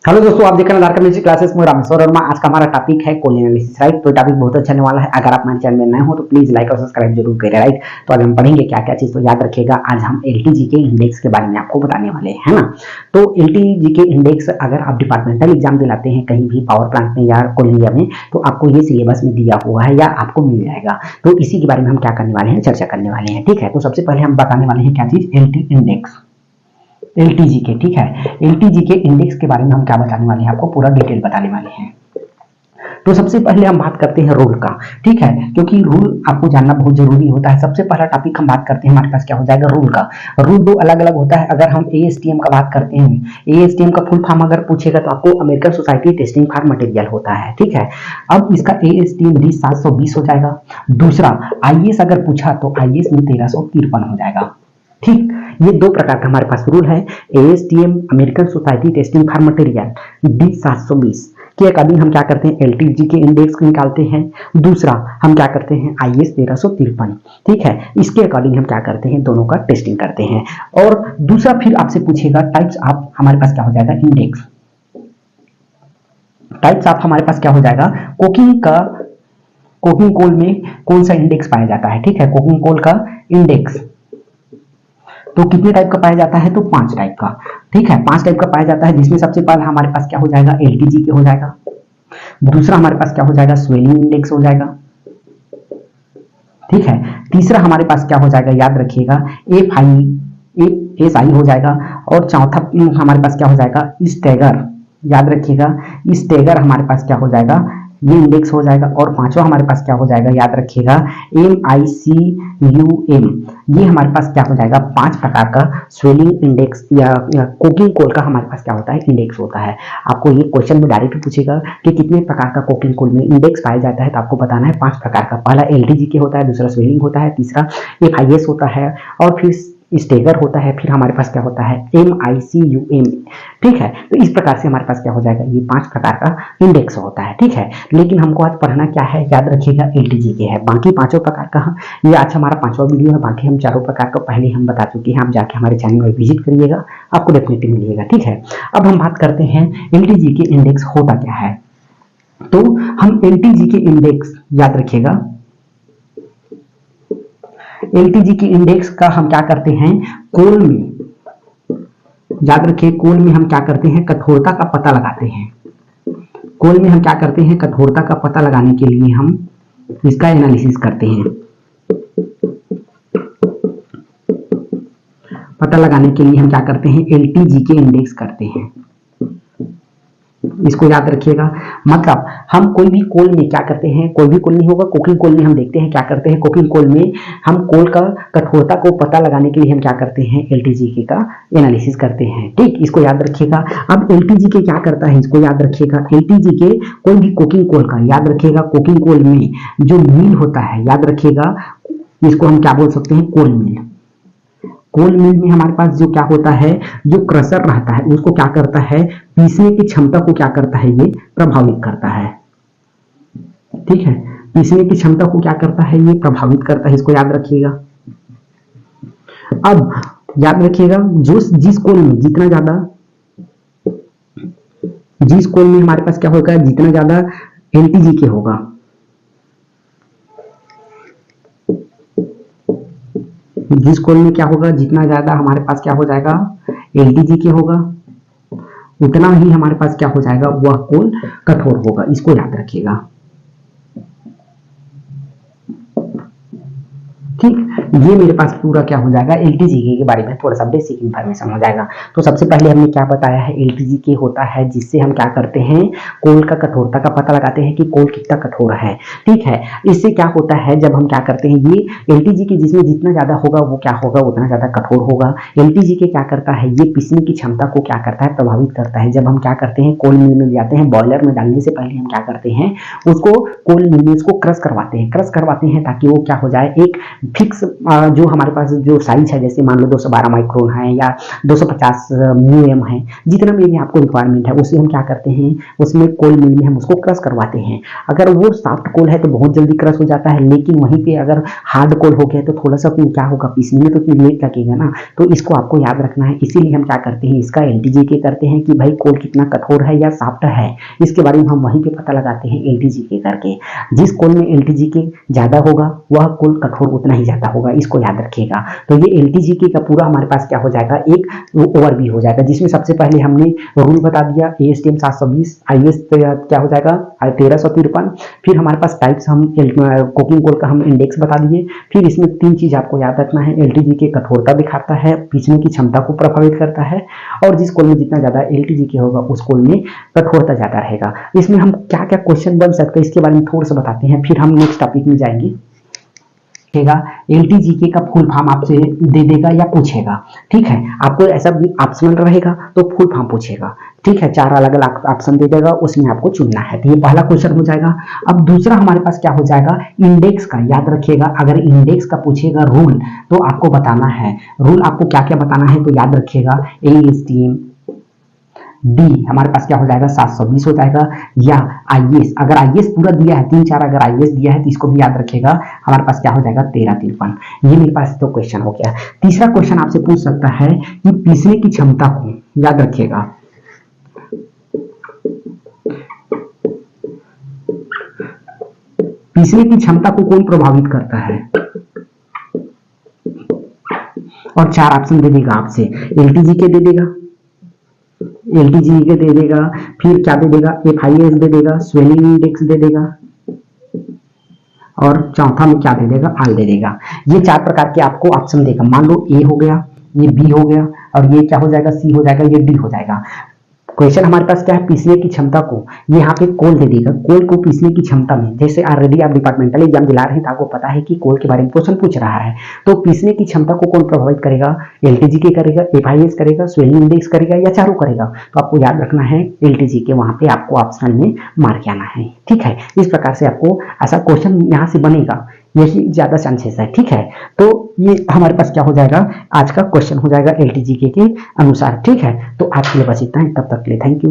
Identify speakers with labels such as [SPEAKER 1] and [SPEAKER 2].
[SPEAKER 1] Hello दोस्तों, आप देख रहे हैं आधार केमिस्ट्री क्लासेस में रामेश्वर वर्मा। आज का हमारा टॉपिक है कोल एनालिसिस, राइट। तो टॉपिक बहुत अच्छा होने वाला है। अगर आप हमारे चैनल में नए हो तो प्लीज लाइक और सब्सक्राइब जरूर करें, राइट। तो आज हम पढ़ेंगे क्या क्या चीज, तो याद रखिएगा आज हम एलटीजी के इंडेक्स के बारे में आपको बताने वाले हैं, है ना। तो एलटीजी के इंडेक्स अगर आप डिपार्टमेंटल एग्जाम दिलाते हैं कहीं भी पावर प्लांट में या कोल इंडिया में, तो आपको ये सिलेबस में दिया हुआ है या आपको मिल जाएगा। तो इसी के बारे में हम क्या करने वाले हैं, चर्चा करने वाले हैं, ठीक है। तो सबसे पहले हम बताने वाले हैं क्या चीज, एलटी इंडेक्स, एलटीजी के, ठीक है। एलटीजी के इंडेक्स के बारे में हम क्या बताने वाले हैं, आपको पूरा डिटेल बताने वाले हैं। तो सबसे पहले हम बात करते हैं रूल का, ठीक है, क्योंकि रूल आपको जानना बहुत जरूरी होता है। सबसे पहला टॉपिक हम बात करते हैं, हमारे पास क्या हो जाएगा, रूल का। रूल दो अलग अलग होता है। अगर हम एएसटीएम का बात करते हैं, एएसटीएम का फुल फॉर्म अगर पूछेगा तो आपको American society testing for material होता है, ठीक है। अब इसका एएसटीएम 720 हो जाएगा। दूसरा आईएएस अगर पूछा तो आईएएस में 1353 हो जाएगा, ठीक। ये दो प्रकार का हमारे पास रूल है। ASTM American society testing for material D 720 के अकॉर्डिंग हम क्या करते हैं, एलटीजी के इंडेक्स निकालते हैं। दूसरा हम क्या करते हैं, आईएएस 1353, ठीक है। इसके अकॉर्डिंग हम क्या करते हैं, दोनों का टेस्टिंग करते हैं। और दूसरा फिर आपसे पूछेगा टाइप्स ऑफ, हमारे पास क्या हो जाएगा, इंडेक्स। टाइप्स ऑफ हमारे पास क्या हो जाएगा, कोकिंग कोल में कौन सा इंडेक्स पाया जाता है, ठीक है। कोकिंग कोल का इंडेक्स तो कितने टाइप का पाया जाता है, तो 5 टाइप का, ठीक है। 5 टाइप का पाया जाता है, जिसमें सबसे पहला हमारे पास क्या हो जाएगा, एलटीजी के हो जाएगा। दूसरा हमारे पास क्या हो जाएगा, स्वेलिंग इंडेक्स हो जाएगा, ठीक है। तीसरा हमारे पास क्या हो जाएगा, याद रखिएगा, एसआई हो जाएगा। और चौथा हमारे पास क्या हो जाएगा, स्टैगर, याद रखिएगा, स्टैगर हमारे पास क्या हो जाएगा, ये इंडेक्स हो जाएगा। और पांचवा हमारे पास क्या हो जाएगा, याद रखिएगा, MICUM, ये हमारे पास क्या हो जाएगा, 5 प्रकार का स्वेलिंग इंडेक्स या कोकिंग कोल का हमारे पास क्या होता है, इंडेक्स होता है। आपको ये क्वेश्चन में डायरेक्ट पूछेगा कि कितने प्रकार का कोकिंग कोल में इंडेक्स पाया जाता है, तो आपको बताना है 5 प्रकार का। पहला एलटीजी के होता है, दूसरा स्वेलिंग होता है, तीसरा FIS होता है, और फिर स्टेगर होता है, फिर हमारे पास क्या होता है, MICUM, ठीक है। तो इस प्रकार से हमारे पास क्या हो जाएगा, ये 5 प्रकार का इंडेक्स होता है, ठीक है। लेकिन हमको आज पढ़ना क्या है, याद रखिएगा, एलटीजी के है। बाकी 5 प्रकार का ये आज हमारा 5वां वीडियो है। बाकी हम 4 प्रकार का पहले हम बता चुके हैं, आप जाके हमारे चैनल में विजिट करिएगा, आपको डेफिनेटली मिलेगा, ठीक है। अब हम बात करते हैं एलटीजी के इंडेक्स होता क्या है। तो हम एलटीजी के इंडेक्स, याद रखिएगा, एलटीजी के इंडेक्स का हम क्या करते हैं, कोल में, याद रखिए, कोल में हम क्या करते हैं, कठोरता का पता लगाते हैं। कोल में हम क्या करते हैं, कठोरता का पता लगाने के लिए हम इसका एनालिसिस करते हैं। पता लगाने के लिए हम क्या करते हैं, एलटीजी के इंडेक्स करते हैं। इसको याद रखिएगा। मतलब हम कोई भी कोल में क्या करते हैं, कोई भी कोल नहीं होगा, कोकिंग कोल में हम देखते हैं क्या करते हैं, कोकिंग कोल में हम कोल का कठोरता को पता लगाने के लिए हम क्या करते हैं, एलटीजी के का एनालिसिस करते हैं, ठीक। इसको याद रखिएगा। अब एलटीजी के क्या करता है, इसको याद रखिएगा। एलटीजी के कोई भी कोकिंग कोल का, याद रखिएगा, कोकिंग कोल में जो मिल होता है, याद रखिएगा, इसको हम क्या बोल सकते हैं, कोल मिल। कोल मिल में हमारे पास जो क्या होता है, जो क्रशर रहता है उसको क्या करता है, पीसने की क्षमता को क्या करता है, ये प्रभावित करता है, ठीक है। पीसने की क्षमता को क्या करता है, ये प्रभावित करता है, इसको याद रखिएगा। अब याद रखिएगा, जो जिस कोल में जितना ज्यादा, जिस कोल में हमारे पास क्या होगा, जितना ज्यादा एलटीजी के होगा, जिस कोल में क्या होगा, जितना ज्यादा हमारे पास क्या हो जाएगा, एलटीजी के होगा, उतना ही हमारे पास क्या हो जाएगा, वह कोल कठोर होगा। इसको याद रखिएगा, ठीक। ये मेरे पास पूरा क्या हो जाएगा, एलटीजी के बारे में थोड़ा सा बेसिक इंफॉर्मेशन हो जाएगा। तो सबसे पहले हमने क्या बताया है, एलटीजी के होता है जिससे हम क्या करते हैं, कोल का कठोरता का पता लगाते हैं कि कोल कितना कठोर है, ठीक है। इससे क्या होता है, जब हम क्या करते हैं, ये एलटीजी के जिसमें जितना ज्यादा होगा वो क्या होगा, उतना ज्यादा कठोर होगा। एलटीजी के क्या करता है, ये पीसने की क्षमता को क्या करता है, प्रभावित करता है। जब हम क्या करते हैं, कोल मिल में जाते हैं, बॉयलर में डालने से पहले हम क्या करते हैं, उसको कोल मिल में उसको क्रश करवाते हैं, ताकि वो क्या हो जाए, एक फिक्स जो हमारे पास जो साइज है, जैसे मान लो 212 माइक्रोन है या 250 म्यूएम है, जितना भी आपको रिक्वायरमेंट है उससे हम क्या करते हैं, उसमें कोल मिल में हम उसको क्रश करवाते हैं। अगर वो सॉफ्ट कोल है तो बहुत जल्दी क्रश हो जाता है, लेकिन वहीं पे अगर हार्ड कोल हो गया तो थोड़ा सा क्या होगा, पीसने में तो इतनी लेट लगेगा ना। तो इसको आपको याद रखना है। इसीलिए हम क्या करते हैं, इसका एलटीजी के करते हैं कि भाई कोल कितना कठोर है या सॉफ्ट है, इसके बारे में हम वहीं पे पता लगाते हैं एलटीजी के करके। जिस कोल में एलटीजी के ज्यादा होगा वह कोल कठोर उतना ही ज्यादा होगा, इसको याद रखिएगा। तो ये एलटीजी के का पूरा हमारे पास क्या हो जाएगा, एक ओवरव्यू हो जाएगा, जिसमें सबसे पहले हमने रूल बता दिया एएसटीएम 720, आईएस क्या हो जाएगा 1353। फिर हमारे पास टाइप्स हम कोकिंग कोल का हम इंडेक्स बता दिए। फिर इसमें 3 चीज आपको याद रखना है, एलटीजी के कठोरता दिखाता है, पीसने की क्षमता को प्रभावित करता है, और जिस कोल में जितना ज्यादा एलटीजी के होगा उस कोल में कठोरता ज्यादा रहेगा। इसमें हम क्या क्या क्वेश्चन बन सकते हैं इसके बारे में थोड़ा सा बताते हैं, फिर हम नेक्स्ट टॉपिक में जाएंगे। एलटीजीके का फुल फॉर्म आपसे दे देगा या पूछेगा, ठीक है। आपको ऐसा ऑप्शनल रहेगा तो फुल फॉर्म पूछेगा, ठीक है। 4 अलग अलग ऑप्शन दे देगा, उसमें आपको चुनना है। तो ये पहला क्वेश्चन हो जाएगा। अब दूसरा हमारे पास क्या हो जाएगा, इंडेक्स का। याद रखिएगा, अगर इंडेक्स का पूछेगा रूल तो आपको बताना है। रूल आपको क्या क्या बताना है तो याद रखिएगा, एएसटीएम डी हमारे पास क्या हो जाएगा 720 हो जाएगा, या आईएस, अगर आईएस पूरा दिया है 3-4 अगर आईएस दिया है तो इसको भी याद रखिएगा, हमारे पास क्या हो जाएगा 1353। ये मेरे पास तो क्वेश्चन हो गया। तीसरा क्वेश्चन आपसे पूछ सकता है कि पीसने की क्षमता को, याद रखिएगा, पीसने की क्षमता को कौन प्रभावित करता है, और 4 ऑप्शन दे देगा आपसे, एलटीजी के दे देगा, एलटीजी के दे देगा, फिर क्या दे देगा, एफआईएस दे देगा, स्वेलिंग इंडेक्स दे देगा, और चौथा में क्या दे देगा, आल दे देगा। ये 4 प्रकार के आपको ऑप्शन देगा। मान लो ए हो गया, ये बी हो गया, और ये क्या हो जाएगा, सी हो जाएगा, ये डी हो जाएगा। क्वेश्चन हमारे पास क्या है, पीसने की क्षमता को, ये यहाँ पे कोल दे देगा, कोल को पीसने की क्षमता में, जैसे ऑलरेडी आप डिपार्टमेंटल एग्जाम दिला रहे हैं तो आपको पता है कि कोल के बारे में क्वेश्चन पूछ रहा है। तो पीसने की क्षमता को कौन प्रभावित करेगा, एलटीजी के करेगा, एफआईएस करेगा, स्वेलिंग इंडेक्स करेगा, या चारों करेगा। तो आपको याद रखना है एलटीजी के, वहां पे आपको ऑप्शन में मार के आना है, ठीक है। इस प्रकार से आपको ऐसा क्वेश्चन यहाँ से बनेगा, यही ज्यादा चांसेस है, ठीक है। तो ये हमारे पास क्या हो जाएगा, आज का क्वेश्चन हो जाएगा एलटीजी के अनुसार, ठीक है। तो आज के लिए बस इतना ही, तब तक के लिए थैंक यू।